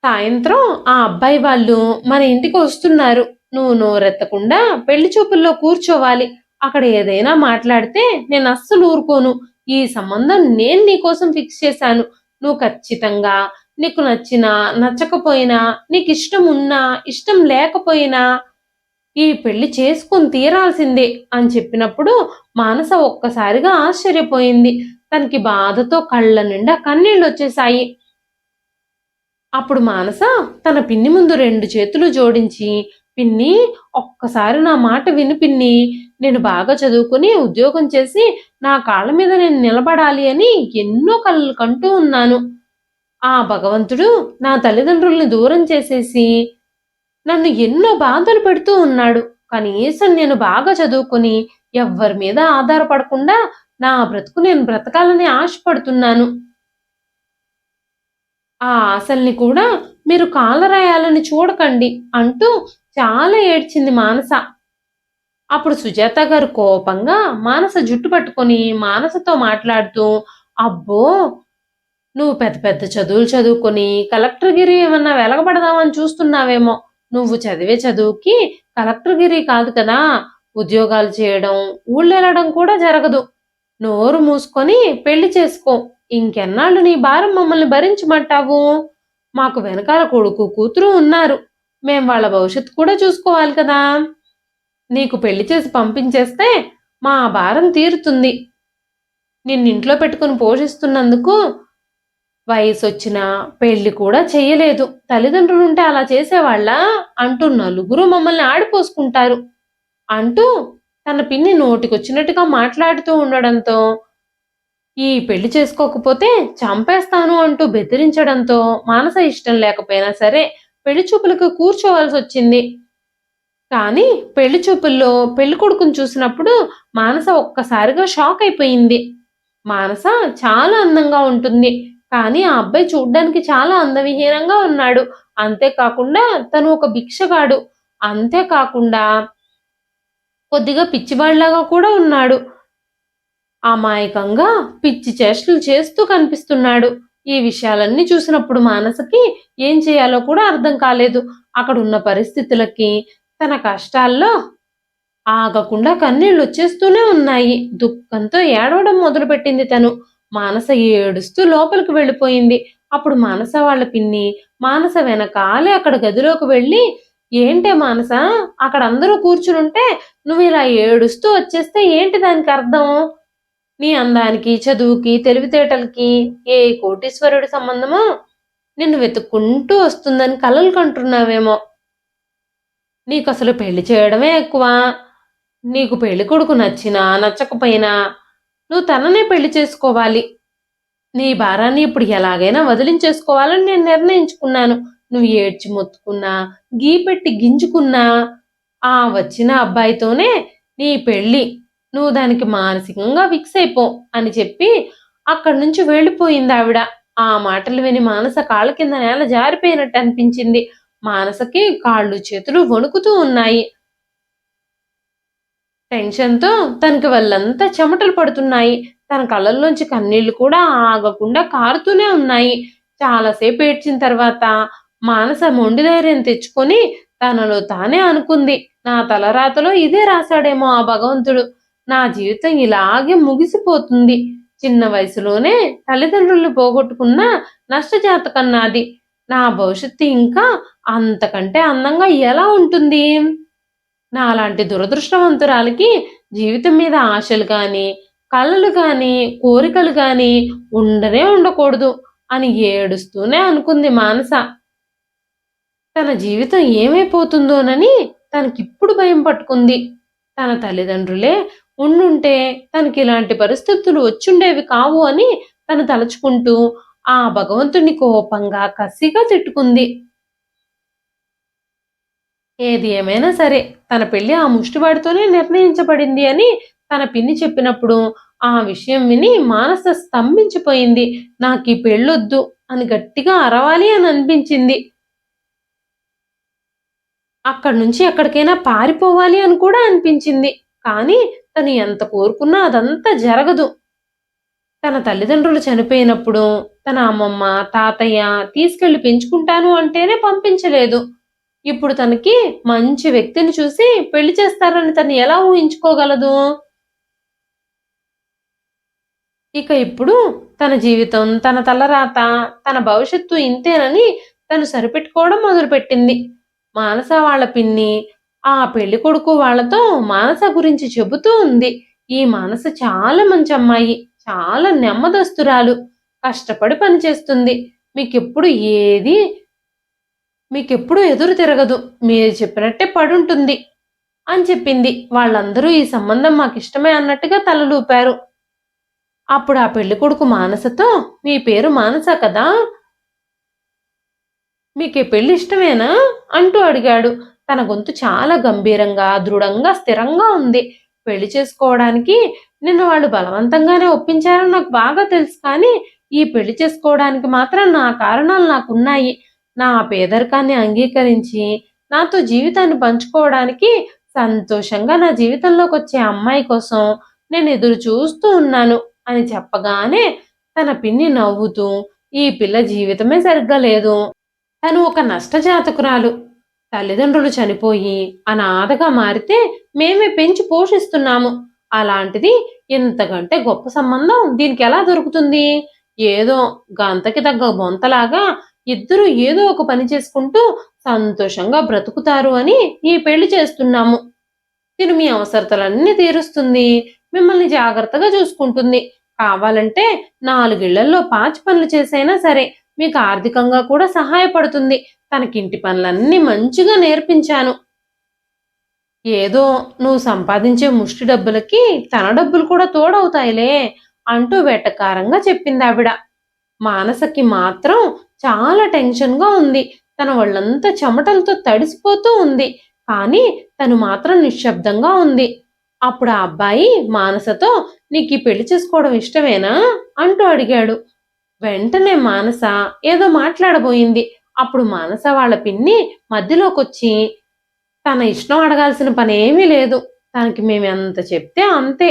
Speaker 1: సాయంత్రం ఆ అబ్బాయి వాళ్ళు మన ఇంటికి వస్తున్నారు. నువ్వు నోరెత్తకుండా పెళ్లి చూపుల్లో కూర్చోవాలి. అక్కడ ఏదైనా మాట్లాడితే నేను అస్సలు ఊరుకోను. ఈ సంబంధం నేను నీకోసం ఫిక్స్ చేశాను. నువ్వు ఖచ్చితంగా నీకు నచ్చినా, నచ్చకపోయినా, నీకిష్టం ఉన్నా, ఇష్టం లేకపోయినా ఈ పెళ్లి చేసుకొని తీరాల్సిందే" అని చెప్పినప్పుడు మానస ఒక్కసారిగా ఆశ్చర్యపోయింది. తనకి బాధతో కళ్ళ నిండా కన్నీళ్లొచ్చేశాయి. అప్పుడు మానస తన పిన్ని ముందు 2 చేతులు జోడించి, "పిన్ని, ఒక్కసారి నా మాట విను పిన్ని. నేను బాగా చదువుకొని ఉద్యోగం చేసి నా కాళ్ళ మీద నేను నిలబడాలి అని ఎన్నో కలలు కంటూ ఉన్నాను. ఆ భగవంతుడు నా తల్లిదండ్రుల్ని దూరం చేసేసి నన్ను ఎన్నో బాధలు పెడుతూ ఉన్నాడు. కనీసం నేను బాగా చదువుకొని ఎవ్వరి మీద ఆధారపడకుండా నా బ్రతుకు నేను బ్రతకాలని ఆశపడుతున్నాను. ఆ ఆశల్ని కూడా మీరు కాలరాయాలని చూడకండి" అంటూ చాలా ఏడ్చింది మానస. అప్పుడు సుజాత గారు కోపంగా మానస జుట్టు పట్టుకొని మానసతో మాట్లాడుతూ, "అబ్బో! నువ్వు పెద్ద పెద్ద చదువులు చదువుకొని కలెక్టర్‌గిరి ఏమన్నా వెలగబడదామని చూస్తున్నావేమో. నువ్వు చదివే చదువుకి కలెక్టర్‌గిరి కాదు కదా! ఉద్యోగాలు చేయడం, ఊళ్ళెళ్ళడం కూడా జరగదు. నోరు మూసుకొని పెళ్లి చేసుకో. ఇంకెన్నాళ్ళు నీ భారం మమ్మల్ని భరించమంటావు? మాకు వెనకాల కొడుకు, కూతురు ఉన్నారు. మేం వాళ్ళ భవిష్యత్తు కూడా చూసుకోవాలి కదా! నీకు పెళ్లి చేసి పంపించేస్తే మా భారం తీరుతుంది. నిన్నింట్లో పెట్టుకుని పోషిస్తున్నందుకు వయసొచ్చినా పెళ్లి కూడా చెయ్యలేదు. తల్లిదండ్రులుంటే అలా చేసేవాళ్ళా? అంటూ నలుగురు మమ్మల్ని ఆడిపోసుకుంటారు" అంటూ తన పిన్ని నోటికొచ్చినట్టుగా మాట్లాడుతూ ఉండడంతో, ఈ పెళ్లి చేసుకోకపోతే చంపేస్తాను అంటూ బెదిరించడంతో మానస ఇష్టం లేకపోయినా సరే పెళ్లి చూపులకు కూర్చోవాల్సొచ్చింది. కానీ పెళ్లి చూపుల్లో పెళ్ళికొడుకుని చూసినప్పుడు మానస ఒక్కసారిగా షాక్ అయిపోయింది. మానస చాలా అందంగా ఉంటుంది. కానీ ఆ అబ్బాయి చూడ్డానికి చాలా అందవిహీనంగా ఉన్నాడు. అంతేకాకుండా తను ఒక భిక్షగాడు. అంతేకాకుండా కొద్దిగా పిచ్చివాడిలాగా కూడా ఉన్నాడు. అమాయకంగా పిచ్చి చేష్టలు చేస్తూ కనిపిస్తున్నాడు. ఈ విషయాలన్నీ చూసినప్పుడు మానసకి ఏం చేయాలో కూడా అర్థం కాలేదు. అక్కడున్న పరిస్థితులకి, తన కష్టాల్లో ఆగకుండా కన్నీళ్లొచ్చేస్తూనే ఉన్నాయి. దుఃఖంతో ఏడవడం మొదలుపెట్టింది తను. మానస ఏడుస్తూ లోపలికి వెళ్ళిపోయింది. అప్పుడు మానస వాళ్ళ పిన్ని మానస వెనకాలే అక్కడ గదిలోకి వెళ్ళి, "ఏంటే మానస, అక్కడ అందరూ కూర్చునుంటే నువ్విలా ఏడుస్తూ వచ్చేస్తే ఏంటి దానికర్థం? నీ అందానికి, చదువుకి, తెలివితేటలకి ఏ కోటీశ్వరుడి సంబంధమో? నిన్ను వెతుక్కుంటూ వస్తుందని కలలు కంటున్నావేమో. నీకసలు పెళ్లి చేయడమే ఎక్కువ. నీకు పెళ్లి కొడుకు నచ్చినా, నచ్చకపోయినా నువ్వు తననే పెళ్లి చేసుకోవాలి. నీ భారాన్ని ఇప్పుడు ఎలాగైనా వదిలించేసుకోవాలని నేను నిర్ణయించుకున్నాను. నువ్వు ఏడ్చి మొత్తుకున్నా, గీపెట్టి గింజుకున్నా, ఆ వచ్చిన అబ్బాయితోనే నీ పెళ్లి. నువ్వు దానికి మానసికంగా ఫిక్స్ అయిపో అని చెప్పి అక్కడి నుంచి వెళ్ళిపోయిందావిడ. ఆ మాటలు విని మానస కాళ్ళ కింద నేల జారిపోయినట్టు అనిపించింది. మానసకి కాళ్ళు చేతులు వణుకుతూ ఉన్నాయి. టెన్షన్‌తో తనకి వళ్ళంతా చెమటలు పడుతున్నాయి. తన కళ్ళల్లోంచి కన్నీళ్లు కూడా ఆగకుండా కారుతూనే ఉన్నాయి. చాలాసేపు ఏడ్చిన తర్వాత మానస మొండి ధైర్యం తెచ్చుకొని తనలో తానే అనుకుంది. నా తలరాతలో ఇదే రాశాడేమో ఆ భగవంతుడు. నా జీవితం ఇలాగే ముగిసిపోతుంది. చిన్న వయసులోనే తల్లిదండ్రుల్ని పోగొట్టుకున్న నష్టజాతకం నాది. నా భవిష్యత్తు ఇంకా అంతకంటే అందంగా ఎలా ఉంటుంది? నాలాంటి దురదృష్టవంతురాలికి జీవితం మీద ఆశలు గాని, కలలు గాని, కోరికలు గాని ఉండనే ఉండకూడదు అని ఏడుస్తూనే అనుకుంది మానస. తన జీవితం ఏమైపోతుందోనని తనకిప్పుడు భయం పట్టుకుంది. తన తల్లిదండ్రులే ఉండుంటే తనకిలాంటి పరిస్థితులు వచ్చుండేవి కావు అని తను తలుచుకుంటూ ఆ భగవంతుడిని కోపంగా, కసిగా తిట్టుకుంది. ఏది ఏమైనా సరే తన పెళ్లి ఆ ముష్టివాడితోనే నిర్ణయించబడింది అని తన పిన్ని చెప్పినప్పుడు ఆ విషయం విని మానస స్తంభించిపోయింది. నాకీ పెళ్ళొద్దు అని గట్టిగా అరవాలి అని అనిపించింది. అక్కడి నుంచి ఎక్కడికైనా పారిపోవాలి అని కూడా అనిపించింది. కానీ తను ఎంత కోరుకున్నా అదంతా జరగదు. తన తల్లిదండ్రులు చనిపోయినప్పుడు తన అమ్మమ్మ, తాతయ్య తీసుకెళ్లి పెంచుకుంటాను అంటేనే పంపించలేదు. ఇప్పుడు తనకి మంచి వ్యక్తిని చూసి పెళ్లి చేస్తారని తను ఎలా ఊహించుకోగలదు? ఇక ఇప్పుడు తన జీవితం, తన తలరాత, తన భవిష్యత్తు ఇంతేనని తను సరిపెట్టుకోవడం మొదలుపెట్టింది. మానస వాళ్ళ పిన్ని ఆ పెళ్ళికొడుకు వాళ్ళతో మానస గురించి చెబుతూ ఉంది. ఈ మానస చాలా మంచి అమ్మాయి. చాలా నెమ్మదస్తురాలు. కష్టపడి పనిచేస్తుంది. మీకెప్పుడు ఏది మీకెప్పుడు ఎదురు తిరగదు. మీరు చెప్పినట్టే పడుంటుంది అని చెప్పింది. వాళ్ళందరూ ఈ సంబంధం మాకిష్టమే అన్నట్టుగా తలలూపారు. అప్పుడు ఆ పెళ్ళికొడుకు మానసతో, మీ పేరు మానస కదా! మీకీ పెళ్లి ఇష్టమేనా? అంటూ అడిగాడు. తన గొంతు చాలా గంభీరంగా, దృఢంగా, స్థిరంగా ఉంది. పెళ్లి చేసుకోవడానికి నిన్ను వాళ్ళు బలవంతంగానే ఒప్పించారని నాకు బాగా తెలుసు కానీ, ఈ పెళ్లి చేసుకోవడానికి మాత్రం నా కారణాలు నాకున్నాయి. నా పేదరికాన్ని అంగీకరించి, నాతో జీవితాన్ని పంచుకోవడానికి సంతోషంగా నా జీవితంలోకొచ్చే అమ్మాయి కోసం నేను ఎదురు చూస్తూ ఉన్నాను అని చెప్పగానే, తన పిన్ని నవ్వుతూ, ఈ పిల్ల జీవితమే సరిగ్గా లేదు. తను ఒక నష్టజాతకురాలు. తల్లిదండ్రులు చనిపోయి అనాథగా మారితే మేమే పెంచి పోషిస్తున్నాము. అలాంటిది ఇంతకంటే గొప్ప సంబంధం దీనికెలా దొరుకుతుంది? ఏదో గంతకి తగ్గ బొంతలాగా ఇద్దరూ ఏదో ఒక పని చేసుకుంటూ సంతోషంగా బ్రతుకుతారు అని ఈ పెళ్లి చేస్తున్నాము. తిను మీ అవసరతలన్నీ తీరుస్తుంది. మిమ్మల్ని జాగ్రత్తగా చూసుకుంటుంది. కావాలంటే 4 ఇళ్లల్లో పాచి పనులు చేసైనా సరే మీకు ఆర్థికంగా కూడా సహాయపడుతుంది. తనకింటి పనులన్నీ మంచిగా నేర్పించాను. ఏదో నువ్వు సంపాదించే ముష్టి డబ్బులకి తన డబ్బులు కూడా తోడవుతాయిలే అంటూ వెటకారంగా చెప్పిందావిడ. మానసకి మాత్రం చాలా టెన్షన్‌గా ఉంది. తన ఒళ్ళంతా చెమటలతో తడిసిపోతూ ఉంది. కానీ తను మాత్రం నిశ్శబ్దంగా ఉంది. అప్పుడు ఆ అబ్బాయి మానసతో నీకీ పెళ్లి చేసుకోవడం ఇష్టమేనా? అంటూ అడిగాడు. వెంటనే మానస ఏదో మాట్లాడబోయింది. అప్పుడు మానస వాళ్ళ పిన్ని మధ్యలోకొచ్చి తన ఇష్టం అడగాల్సిన పనేమీ లేదు. తనకి మేమెంత చెప్తే అంతే.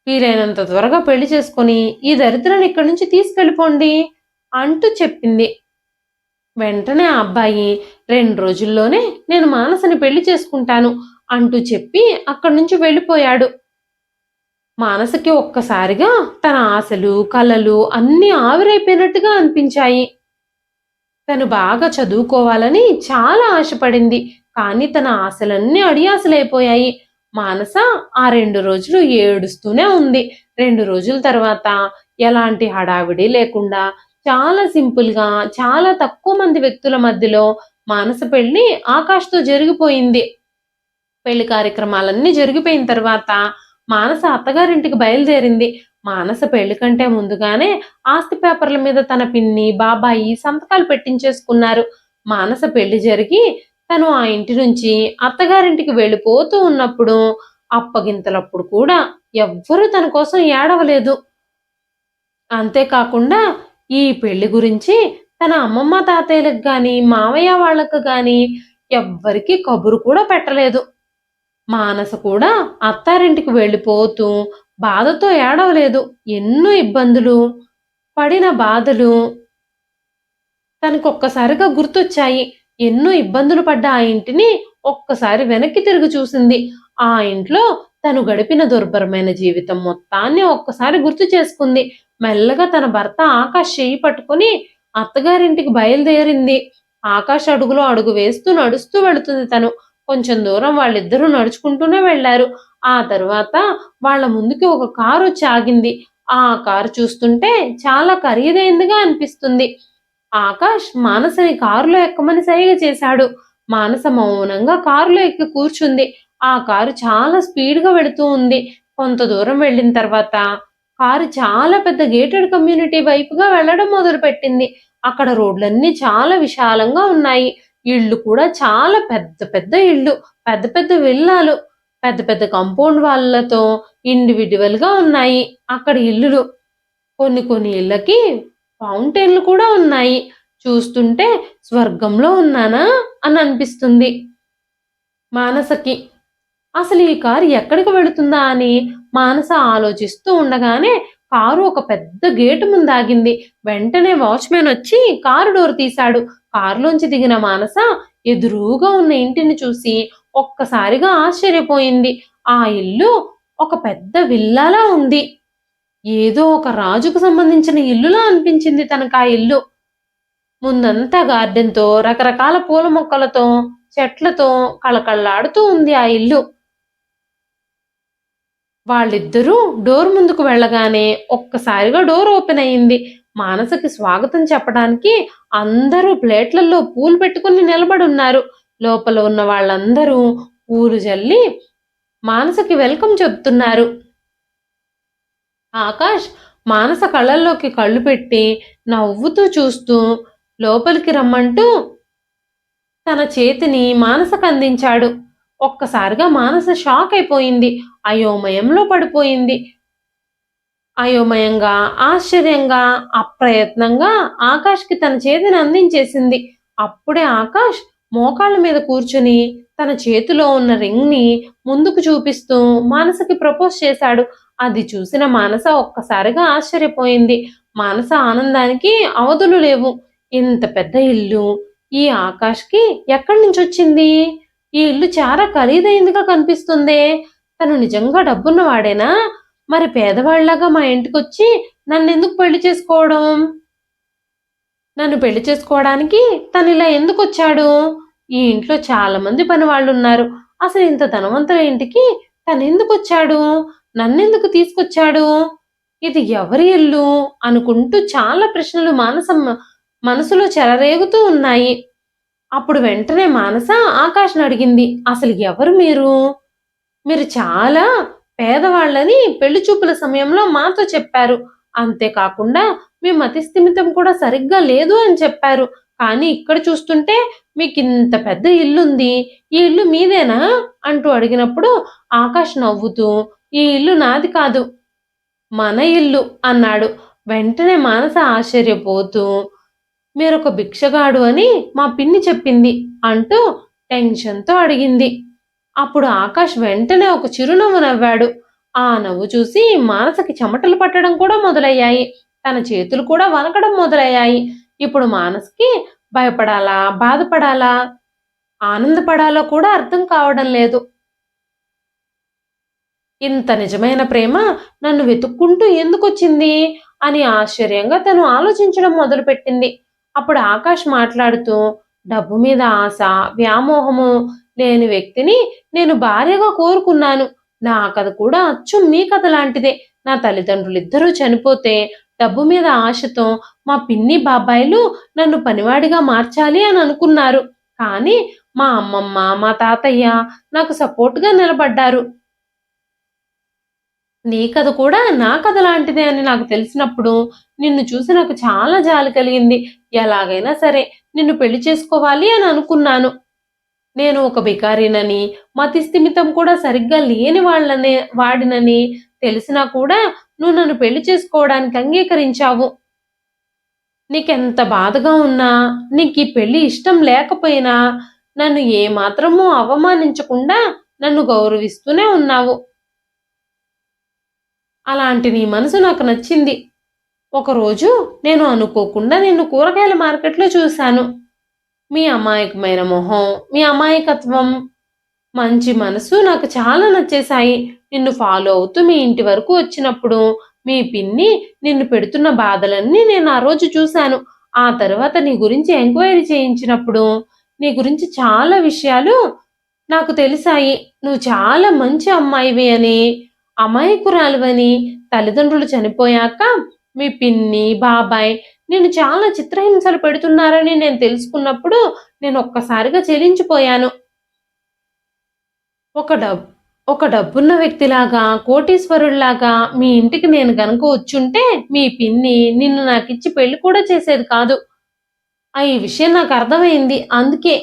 Speaker 1: వీలైనంత త్వరగా పెళ్లి చేసుకొని ఈ దరిద్రాన్ని ఇక్కడి నుంచి తీసుకెళ్ళిపోండి అంటూ చెప్పింది. వెంటనే ఆ అబ్బాయి 2 రోజుల్లోనే నేను మానసని పెళ్లి చేసుకుంటాను అంటూ చెప్పి అక్కడి నుంచి వెళ్ళిపోయాడు. మానసకి ఒక్కసారిగా తన ఆశలు, కలలు అన్నీ ఆవిరైపోయినట్టుగా అనిపించాయి. తను బాగా చదువుకోవాలని చాలా ఆశపడింది. కానీ తన ఆశలన్నీ అడియాసలైపోయాయి. మానస ఆ 2 రోజులు ఏడుస్తూనే ఉంది. 2 రోజుల తర్వాత ఎలాంటి హడావిడి లేకుండా చాలా సింపుల్‌గా, చాలా తక్కువ మంది వ్యక్తుల మధ్యలో మానస పెళ్లి ఆకాష్తో జరిగిపోయింది. పెళ్లి కార్యక్రమాలన్నీ జరిగిపోయిన తర్వాత మానస అత్తగారింటికి బయలుదేరింది. మానస పెళ్లి కంటే ముందుగానే ఆస్తి పేపర్ల మీద తన పిన్ని బాబాయి సంతకాలు పెట్టించేసుకున్నారు. మానస పెళ్లి జరిగి తను ఆ ఇంటి నుంచి అత్తగారింటికి వెళ్ళిపోతూ ఉన్నప్పుడు అప్పగింతలప్పుడు కూడా ఎవ్వరూ తన కోసం ఏడవలేదు. అంతేకాకుండా ఈ పెళ్లి గురించి తన అమ్మమ్మ తాతయ్యలకు గాని మావయ్య వాళ్ళకు గాని ఎవ్వరికి కబురు కూడా పెట్టలేదు. మానస కూడా అత్తారింటికి వెళ్ళిపోతూ బాధతో ఏడవలేదు. ఎన్నో ఇబ్బందులు పడిన బాధలు తనకొక్కసారిగా గుర్తొచ్చాయి. ఎన్నో ఇబ్బందులు పడ్డ ఆ ఇంటిని ఒక్కసారి వెనక్కి తిరిగి చూసింది. ఆ ఇంట్లో తను గడిపిన దుర్భరమైన జీవితం మొత్తాన్ని ఒక్కసారి గుర్తు చేసుకుంది. మెల్లగా తన భర్త ఆకాష్ చెయ్యి పట్టుకుని అత్తగారింటికి బయలుదేరింది. ఆకాష్ అడుగులో అడుగు వేస్తూ నడుస్తూ వెళుతుంది తను. కొంచెం దూరం వాళ్ళిద్దరూ నడుచుకుంటూనే వెళ్లారు. ఆ తరువాత వాళ్ళ ముందుకి ఒక కారు వచ్చి ఆగింది. ఆ కారు చూస్తుంటే చాలా ఖరీదైందిగా అనిపిస్తుంది. ఆకాష్ మానసని కారులో ఎక్కమని సైగ చేశాడు. మానస మౌనంగా కారులో ఎక్కి కూర్చుంది. ఆ కారు చాలా స్పీడ్గా వెళుతూ ఉంది. కొంత దూరం వెళ్ళిన తర్వాత కారు చాలా పెద్ద గేటెడ్ కమ్యూనిటీ వైపుగా వెళ్ళడం మొదలుపెట్టింది. అక్కడ రోడ్లన్నీ చాలా విశాలంగా ఉన్నాయి. ఇళ్ళు కూడా చాలా పెద్ద పెద్ద ఇళ్ళు, పెద్ద పెద్ద విల్లాలు, పెద్ద పెద్ద కాంపౌండ్ వాళ్ళతో ఇండివిడ్యువల్ గా ఉన్నాయి అక్కడ ఇల్లులు. కొన్ని కొన్ని ఇళ్ళకి ఫౌంటైన్లు కూడా ఉన్నాయి. చూస్తుంటే స్వర్గంలో ఉన్నానా అని అనిపిస్తుంది మానసకి. అసలు ఈ కారు ఎక్కడికి వెళుతుందా అని మానస ఆలోచిస్తూ ఉండగానే కారు ఒక పెద్ద గేటు ముందు ఆగింది. వెంటనే వాచ్మెన్ వచ్చి కారు డోర్ తీశాడు. కారులోంచి దిగిన మానస ఎదురుగా ఉన్న ఇంటిని చూసి ఒక్కసారిగా ఆశ్చర్యపోయింది. ఆ ఇల్లు ఒక పెద్ద విల్లాలా ఉంది. ఏదో ఒక రాజుకు సంబంధించిన ఇల్లులా అనిపించింది తనకు ఆ ఇల్లు. ముందంతా గార్డెన్తో, రకరకాల పూల మొక్కలతో, చెట్లతో కళకళలాడుతూ ఉంది ఆ ఇల్లు. వాళ్ళిద్దరూ డోర్ ముందుకు వెళ్ళగానే ఒక్కసారిగా డోర్ ఓపెన్ అయింది. మానసకి స్వాగతం చెప్పడానికి అందరూ ప్లేట్లలో పూలు పెట్టుకుని నిలబడున్నారు. లోపల ఉన్న వాళ్ళందరూ పూలు జల్లి మానసకి వెల్కమ్ చెప్తున్నారు. ఆకాష్ మానస కళ్ళల్లోకి కళ్ళు పెట్టి నవ్వుతూ చూస్తూ లోపలికి రమ్మంటూ తన చేతిని మానసకు అందించాడు. ఒక్కసారిగా మానస షాక్ అయిపోయింది. అయోమయంలో పడిపోయింది. అయోమయంగా, ఆశ్చర్యంగా, అప్రయత్నంగా ఆకాష్కి తన చేతిని అందించేసింది. అప్పుడే ఆకాష్ మోకాళ్ళ మీద కూర్చుని తన చేతిలో ఉన్న రింగ్ ని ముందుకు చూపిస్తూ మానసకి ప్రపోజ్ చేశాడు. అది చూసిన మానస ఒక్కసారిగా ఆశ్చర్యపోయింది. మానస ఆనందానికి అవధులు లేవు. ఇంత పెద్ద ఇల్లు ఈ ఆకాష్కి ఎక్కడి నుంచి వచ్చింది? ఈ ఇల్లు చాలా ఖరీదైందిగా కనిపిస్తుందే. తను నిజంగా డబ్బున్నవాడేనా? మరి పేదవాళ్లాగా మా ఇంటికొచ్చి నన్నెందుకు పెళ్లి చేసుకోవడం? నన్ను పెళ్లి చేసుకోవడానికి తను ఇలా ఎందుకు వచ్చాడు? ఈ ఇంట్లో చాలా మంది పని వాళ్ళు ఉన్నారు. అసలు ఇంత ధనవంతుల ఇంటికి తను ఎందుకు వచ్చాడు? నన్నెందుకు తీసుకొచ్చాడు? ఇది ఎవరి ఇల్లు అనుకుంటూ చాలా ప్రశ్నలు మనసులో చెలరేగుతూ ఉన్నాయి. అప్పుడు వెంటనే మానస ఆకాష్ని అడిగింది, అసలు ఎవరు మీరు? మీరు చాలా పేదవాళ్ళని పెళ్లి చూపుల సమయంలో మాతో చెప్పారు. అంతేకాకుండా మీ మతి స్థిమితం కూడా సరిగ్గా లేదు అని చెప్పారు. కానీ ఇక్కడ చూస్తుంటే మీకు ఇంత పెద్ద ఇల్లుంది. ఈ ఇల్లు మీదేనా అంటూ అడిగినప్పుడు ఆకాష్ నవ్వుతూ ఈ ఇల్లు నాది కాదు, మన ఇల్లు అన్నాడు. వెంటనే మానస ఆశ్చర్యపోతూ మీరొక భిక్షగాడు అని మా పిన్ని చెప్పింది అంటూ టెన్షన్తో అడిగింది. అప్పుడు ఆకాష్ వెంటనే ఒక చిరునవ్వు నవ్వాడు. ఆ నవ్వు చూసి మానసకి చెమటలు పట్టడం కూడా మొదలయ్యాయి. తన చేతులు కూడా వణకడం మొదలయ్యాయి. ఇప్పుడు మానసకి భయపడాలా, బాధపడాలా, ఆనందపడాలో కూడా అర్థం కావడం లేదు. ఇంత నిజమైన ప్రేమ నన్ను వెతుక్కుంటూ ఎందుకొచ్చింది అని ఆశ్చర్యంగా తను ఆలోచించడం మొదలుపెట్టింది. అప్పుడు ఆకాష్ మాట్లాడుతూ డబ్బు మీద ఆశ, వ్యామోహము లేని వ్యక్తిని నేను భార్యగా కోరుకున్నాను. నా కథ కూడా అచ్చం మీ కథ లాంటిదే. నా తల్లిదండ్రులు ఇద్దరూ చనిపోతే డబ్బు మీద ఆశతో మా పిన్ని బాబాయిలు నన్ను పనివాడిగా మార్చాలి అని అనుకున్నారు. కానీ మా అమ్మమ్మ, మా తాతయ్య నాకు సపోర్ట్‌గా నిలబడ్డారు. నీ కథ కూడా నా కథ లాంటిదే అని నాకు తెలిసినప్పుడు నిన్ను చూసి నాకు చాలా జాలి కలిగింది. ఎలాగైనా సరే నిన్ను పెళ్లి చేసుకోవాలి అని అనుకున్నాను. నేను ఒక బికారినని, మతిస్థిమితం కూడా సరిగ్గా లేని వాడినని తెలిసినా కూడా నువ్వు నన్ను పెళ్లి చేసుకోవడానికి అంగీకరించావు. నీకెంత బాధగా ఉన్నా, నీకీ పెళ్లి ఇష్టం లేకపోయినా నన్ను ఏమాత్రమూ అవమానించకుండా నన్ను గౌరవిస్తూనే ఉన్నావు. అలాంటి నీ మనసు నాకు నచ్చింది. ఒకరోజు నేను అనుకోకుండా నిన్ను కూరగాయల మార్కెట్‌లో చూశాను. మీ అమాయకమైన మొహం, మీ అమాయకత్వం, మంచి మనసు నాకు చాలా నచ్చేశాయి. నిన్ను ఫాలో అవుతూ మీ ఇంటి వరకు వచ్చినప్పుడు, మీ పిన్ని నిన్ను పెడుతున్న బాధలన్నీ నేను ఆ రోజు చూశాను. ఆ తర్వాత నీ గురించి ఎంక్వైరీ చేయించినప్పుడు, నీ గురించి చాలా విషయాలు నాకు తెలిసాయి. నువ్వు చాలా మంచి అమ్మాయివి అని, అమాయకురాలివని, తల్లిదండ్రులు చనిపోయాక మీ పిన్ని, బాబాయ్ నిన్ను చాలా చిత్రహింసలు పెడుతున్నారని నేను తెలుసుకున్నప్పుడు, నేను ఒక్కసారిగా చెలించిపోయాను. ఒక డబ్ ఒక డబ్బున్న వ్యక్తిలాగా, కోటీశ్వరుడిలాగా మీ ఇంటికి నేను గనక వచ్చుంటే, మీ పిన్ని నిన్ను నాకిచ్చి పెళ్లి కూడా చేసేది కాదు. ఈ విషయం నాకు అర్థమైంది. అందుకే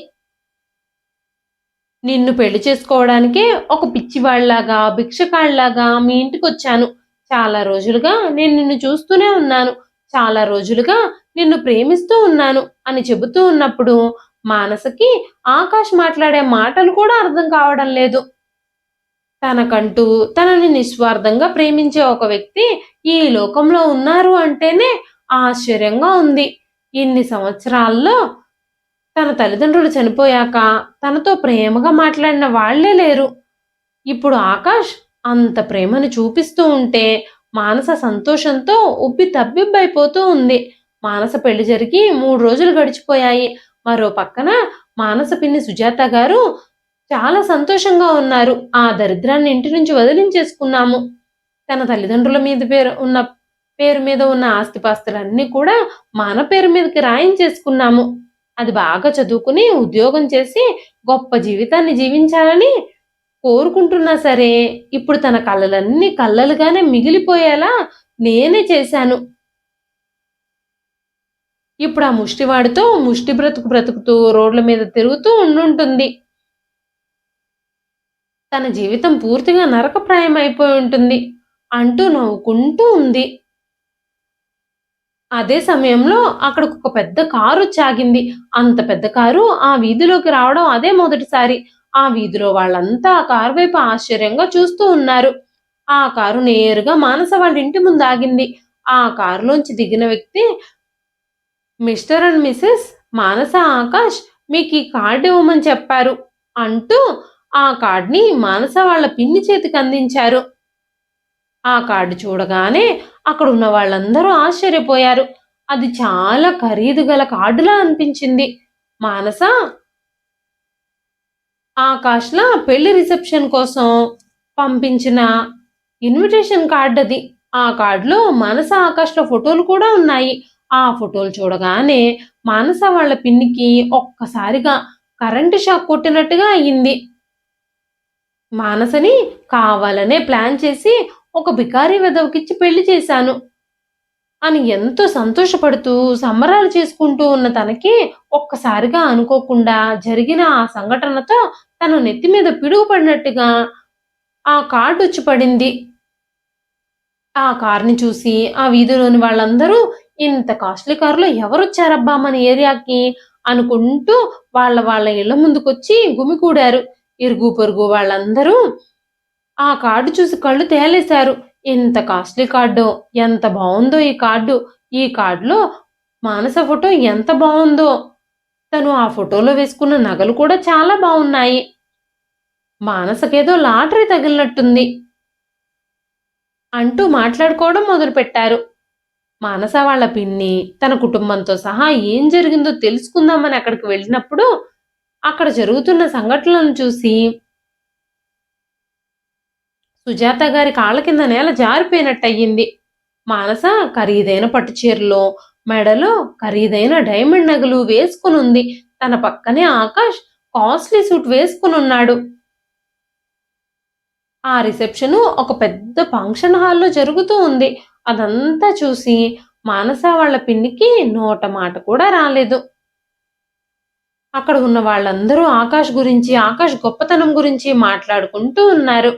Speaker 1: నిన్ను పెళ్లి చేసుకోవడానికే ఒక పిచ్చివాడిలాగా, భిక్షగాడిలాగా మీ ఇంటికొచ్చాను. చాలా రోజులుగా నేను నిన్ను చూస్తూనే ఉన్నాను. చాలా రోజులుగా నిన్ను ప్రేమిస్తూ ఉన్నాను అని చెబుతూ ఉన్నప్పుడు, మానసకి ఆకాష్ మాట్లాడే మాటలు కూడా అర్థం కావడం లేదు. తనకంటూ తనని నిస్వార్థంగా ప్రేమించే ఒక వ్యక్తి ఈ లోకంలో ఉన్నారు అంటేనే ఆశ్చర్యంగా ఉంది. ఇన్ని సంవత్సరాల్లో తన తల్లిదండ్రులు చనిపోయాక తనతో ప్రేమగా మాట్లాడిన వాళ్ళే లేరు. ఇప్పుడు ఆకాష్ అంత ప్రేమను చూపిస్తూ ఉంటే మానస సంతోషంతో ఉబ్బి తబ్బిబ్బైపోతూ ఉంది. మానస పెళ్లి జరిగి 3 రోజులు గడిచిపోయాయి. మరో పక్కన మానస పిన్ని సుజాత గారు చాలా సంతోషంగా ఉన్నారు. ఆ దరిద్రాన్ని ఇంటి నుంచి వదిలించేసుకున్నాము. తన తల్లిదండ్రుల పేరు మీద ఉన్న ఆస్తిపాస్తులన్నీ కూడా మన పేరు మీదకి రాయించేసుకున్నాము. అది బాగా చదువుకుని ఉద్యోగం చేసి గొప్ప జీవితాన్ని జీవించాలని కోరుకుంటున్నా సరే, ఇప్పుడు తన కలలన్నీ కల్లలుగానే మిగిలిపోయేలా నేనే చేశాను. ఇప్పుడు ఆ ముష్టివాడితో ముష్టి బ్రతుకు బ్రతుకుతూ రోడ్ల మీద తిరుగుతూ ఉండుంటుంది. తన జీవితం పూర్తిగా నరకప్రాయం అయిపోయి ఉంటుంది అంటూ నవ్వుకుంటూ ఉంది. అదే సమయంలో అక్కడికొక పెద్ద కారొచ్చి ఆగింది. అంత పెద్ద కారు ఆ వీధిలోకి రావడం అదే మొదటిసారి. ఆ వీధిలో వాళ్ళంతా ఆ కారు వైపు ఆశ్చర్యంగా చూస్తూ ఉన్నారు. ఆ కారు నేరుగా మానస వాళ్ళ ఇంటి ముందు ఆగింది. ఆ కారులోంచి దిగిన వ్యక్తి, మిస్టర్ అండ్ మిసెస్ మానస ఆకాష్ మీకీ కార్డ్ ఇవ్వమని చెప్పారు అంటూ ఆ కార్డ్‌ని మానస వాళ్ళ పిన్ని చేతికి అందించారు. ఆ కార్డ్ చూడగానే అక్కడున్న వాళ్ళందరూ ఆశ్చర్యపోయారు. అది చాలా ఖరీదు గల కార్డులా అనిపించింది. మానస, ఆకాష్‌ల పెళ్లి రిసెప్షన్ కోసం పంపించిన ఇన్విటేషన్ కార్డ్ అది. ఆ కార్డ్‌లో మానస, ఆకాష్‌ల ఫోటోలు కూడా ఉన్నాయి. ఆ ఫోటోలు చూడగానే మానస వాళ్ళ పిన్నికి ఒక్కసారిగా కరెంట్ షాక్ కొట్టినట్టుగా అయింది. మానసని కావాలనే ప్లాన్ చేసి ఒక బికారి వెధవకిచ్చి పెళ్లి చేశాను అని ఎంతో సంతోషపడుతూ సంబరాలు చేసుకుంటూ ఉన్న తనకి ఒక్కసారిగా అనుకోకుండా జరిగిన ఆ సంఘటనతో తన నెత్తి మీద పిడుగు పడినట్టుగా ఆ కార్డొచ్చి పడింది. ఆ కార్‌ని చూసి ఆ వీధిలోని వాళ్ళందరూ ఇంత కాస్ట్‌లీ కార్‌లో ఎవరొచ్చారబ్బా మన ఏరియాకి అనుకుంటూ వాళ్ళ ఇళ్ళ ముందుకొచ్చి గుమికూడారు. ఇరుగు పొరుగు వాళ్ళందరూ ఆ కార్డ్ చూసి కళ్ళు తేలేశారు. ఎంత కాస్ట్‌లీ కార్డో! ఎంత బావుందో ఈ కార్డు. ఈ కార్డ్‌లో మానస ఫోటో ఎంత బావుందో! తను ఆ ఫోటోలో వేసుకున్న నగలు కూడా చాలా బావున్నాయి. మానసకేదో లాటరీ తగిలినట్టుంది అంటూ మాట్లాడుకోవడం మొదలుపెట్టారు. మానస వాళ్ళ పిన్ని తన కుటుంబంతో సహా ఏం జరిగిందో తెలుసుకుందామని అక్కడికి వెళ్ళినప్పుడు అక్కడ జరుగుతున్న సంఘటనలను చూసి సుజాత గారి కాళ్ళ కింద నేల జారిపోయినట్టయింది. మానస ఖరీదైన పట్టు చీరలో, మెడలో ఖరీదైన డైమండ్ నగలు వేసుకునుంది. తన పక్కనే ఆకాష్ కాస్ట్లీ సూట్ వేసుకుని ఉన్నాడు. ఆ రిసెప్షన్ ఒక పెద్ద ఫంక్షన్ హాల్లో జరుగుతూ ఉంది. అదంతా చూసి మానస వాళ్ళ పిన్నికి నోట మాట కూడా రాలేదు. అక్కడ ఉన్న వాళ్ళందరూ ఆకాష్ గురించి, ఆకాష్ గొప్పతనం గురించి మాట్లాడుకుంటూ ఉన్నారు.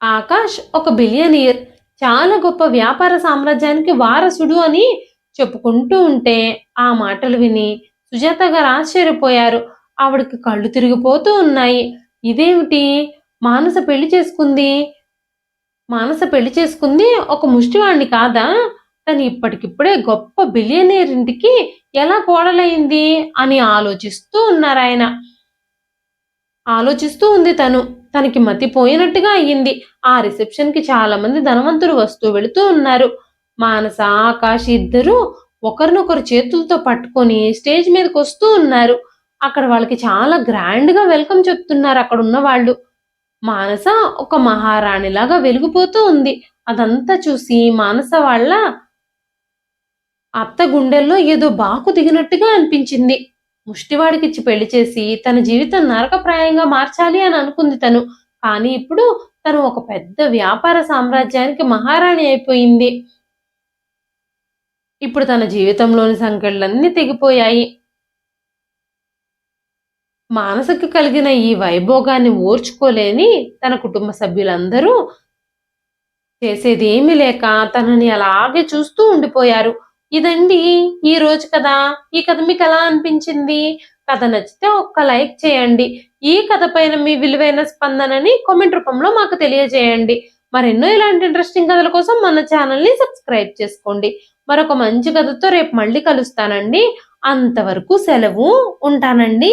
Speaker 1: ఆకాష్ ఒక బిలియనియర్, చాలా గొప్ప వ్యాపార సామ్రాజ్యానికి వారసుడు అని చెప్పుకుంటూ ఉంటే ఆ మాటలు విని సుజాత గారు ఆశ్చర్యపోయారు. ఆవిడకి కళ్ళు తిరిగిపోతూ ఉన్నాయి. ఇదేమిటి, మానస పెళ్లి చేసుకుంది మానస పెళ్లి చేసుకుంది ఒక ముష్టివాణ్ణి కాదా? తను ఇప్పటికిప్పుడే గొప్ప బిలియనీర్ ఇంటికి ఎలా కోడలైంది అని ఆలోచిస్తూ ఉన్నారాయన. ఆలోచిస్తూ ఉంది తనకి మతిపోయినట్టుగా అయ్యింది. ఆ రిసెప్షన్ కి చాలా మంది ధనవంతులు వస్తూ వెళుతూ ఉన్నారు. మానస, ఆకాష్ ఇద్దరు ఒకరినొకరు చేతులతో పట్టుకొని స్టేజ్ మీదకి వస్తూ ఉన్నారు. అక్కడ వాళ్ళకి చాలా గ్రాండ్ గా వెల్కమ్ చెప్తున్నారు అక్కడ ఉన్న వాళ్ళు. మానస ఒక మహారాణిలాగా వెలిగిపోతూ ఉంది. అదంతా చూసి మానస వాళ్ళ అత్త గుండెల్లో ఏదో బాకు దిగినట్టుగా అనిపించింది. ముష్టివాడికిచ్చి పెళ్లి చేసి తన జీవితం నరకప్రాయంగా మార్చాలి అని అనుకుంది తను. కానీ ఇప్పుడు తను ఒక పెద్ద వ్యాపార సామ్రాజ్యానికి మహారాణి అయిపోయింది. ఇప్పుడు తన జీవితంలోని సంకెళ్ళన్నీ తెగిపోయాయి. మానసకు కలిగిన ఈ వైభోగాన్ని ఓర్చుకోలేని తన కుటుంబ సభ్యులందరూ చేసేదేమీ లేక తనని అలాగే చూస్తూ ఉండిపోయారు. ఇదండి ఈ రోజు కథ. ఈ కథ మీకు ఎలా అనిపించింది? కథ నచ్చితే ఒక్క లైక్ చేయండి. ఈ కథ పైన మీ విలువైన స్పందనని కామెంట్ రూపంలో మాకు తెలియజేయండి. మరెన్నో ఇలాంటి ఇంట్రెస్టింగ్ కథల కోసం మన ఛానల్ని సబ్స్క్రైబ్ చేసుకోండి. మరొక మంచి కథతో రేపు మళ్ళీ కలుస్తానండి. అంతవరకు సెలవు. ఉంటానండి.